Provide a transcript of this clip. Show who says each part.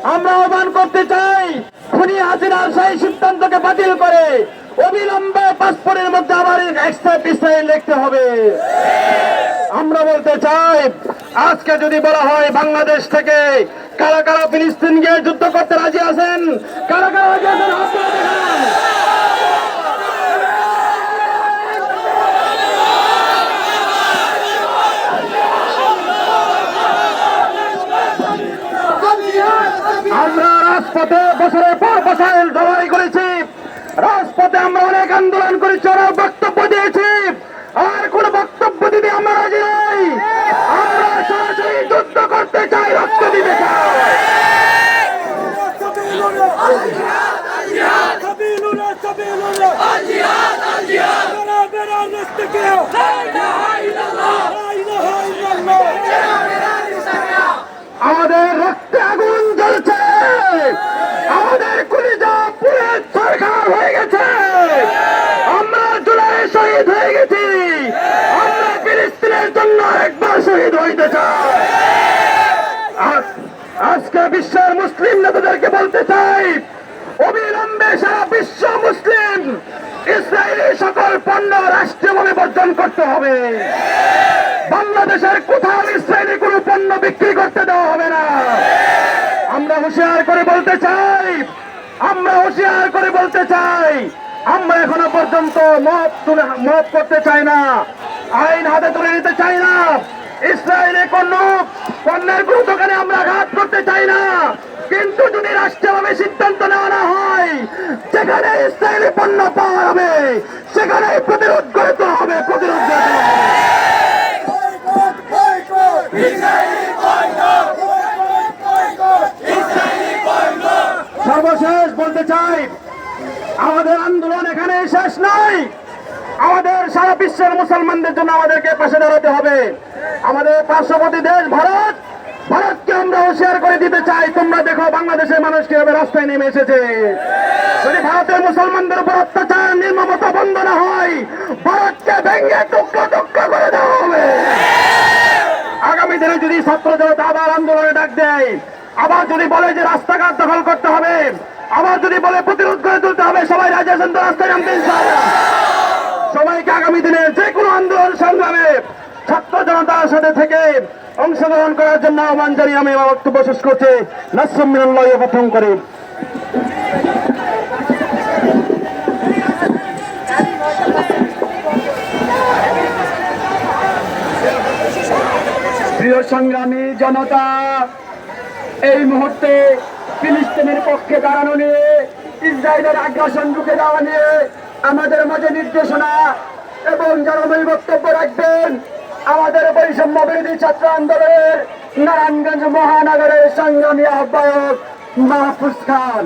Speaker 1: আমরা আহ্বান করতে চাই, খুনি হাসিনার সেই সিদ্ধান্তকে বাতিল করে অবিলম্বে পাসপোর্টের মধ্যে আবার এক্সট্রা পিসাইল লিখতে হবে। আমরা বলতে চাই, আজকে যদি বলা হয় বাংলাদেশ থেকে কারা কারা ফিলিস্তিন গিয়ে যুদ্ধ করতে রাজি আছেন, কারা কারা রাজি আছেন আপনারা দেখান। আমরা রাজপথে বছরের পর বছর লড়াই করেছি, রাজপথে আমরা অনেক আন্দোলন করেছি, অনেক বক্তব্য দিয়েছি, আর কোন বক্তব্য দিতে আমরা রাজি নই। আমরা সরাসরি যুদ্ধ করতে চাই, রক্ত দিতে চাই। আমাদের রক্তে আগুন জ্বলছে, আমাদের কলিজা পুরে সরকার হয়ে গেছে, আমরা জুলাই শহীদ হয়ে গেছি, আমরা ফিলিস্তিনের জন্য একবার শহীদ হইতে চাই। আজকে বিশ্বের মুসলিম নেতাদেরকে বলতে চাই, অবিলম্বে সারা বিশ্ব মুসলিম ইসরায়েলি সকল পণ্য রাষ্ট্রীয়ভাবে বর্জন করতে হবে। বাংলাদেশের কোথাও ইসরায়েলি কোনো পণ্য বিক্রি করতে দেওয়া হবে না। আমরা হুঁশিয়ার করে বলতে চাই, আমরা হুঁশিয়ার করে বলতে চাই, আমরা এখনো পর্যন্ত মত করতে চাই না, আইন হাতে তুলে নিতে চাই না, ইসরায়েলি কোন পণ্যের কোনো দোকানে আমরা আঘাত করতে চাই না। কিন্তু যদি রাষ্ট্রীয়ভাবে সিদ্ধান্ত নেওয়া না হয়, যেখানে ইসরায়েলি পণ্য পাওয়া যাবে সেখানে প্রতিরোধ করতে হবে, প্রতিরোধ করতে হবে। সর্বশেষ বলতে চাই, আমাদের আন্দোলন এখানে শেষ নয়, আমাদের সারা বিশ্বের মুসলমানদের জন্য আমাদেরকে পাশে দাঁড়াতে হবে। আমাদের পার্শ্ববর্তী দেশ ভারত, ভারতকে আমরা হুঁশিয়ার করে দিতে চাই, তোমরা দেখো বাংলাদেশের মানুষ কিভাবে রাস্তায় নেমে এসেছে। যদি ভারতের মুসলমানদের উপর অত্যাচার নির্মমতা বন্ধ না হয়, ভারতকে ভেঙে টুকরো টুকরো করে দেওয়া হবে। আগামী দিনে যদি ছাত্র জনতা আবার আন্দোলনে ডাক দেয়, আবার যদি বলে যে রাস্তাঘাট দখল করতে হবে, আবার যদি বলে প্রতিরোধ করে তুলতে হবে, সবাই রাজি আছেন তো রাস্তায় নামতে? সবাইকে আগামী দিনে যে কোনো আন্দোলন সংগ্রামে ছাত্র জনতার সাথে থেকে অংশগ্রহণ করার জন্য আহ্বান জানিয়ে আমি আমার বক্তব্য শেষ করছি। নাসরুম মিনাল্লাহ প্রথম করে প্রিয় সংগ্রামী জনতা, এই মুহূর্তে ফিলিস্তিনের পক্ষে দাঁড়ানো নিয়ে, ইসরায়েলের আগ্রাসন রুখে দেওয়া নিয়ে আমাদের মাঝে নির্দেশনা এবং যারা বক্তব্য রাখবেন, আমাদের বৈষম্য বিরোধী ছাত্র আন্দোলনের নারায়ণগঞ্জ মহানগরের সংগ্রামী আহ্বায়ক মাহফুজ খান।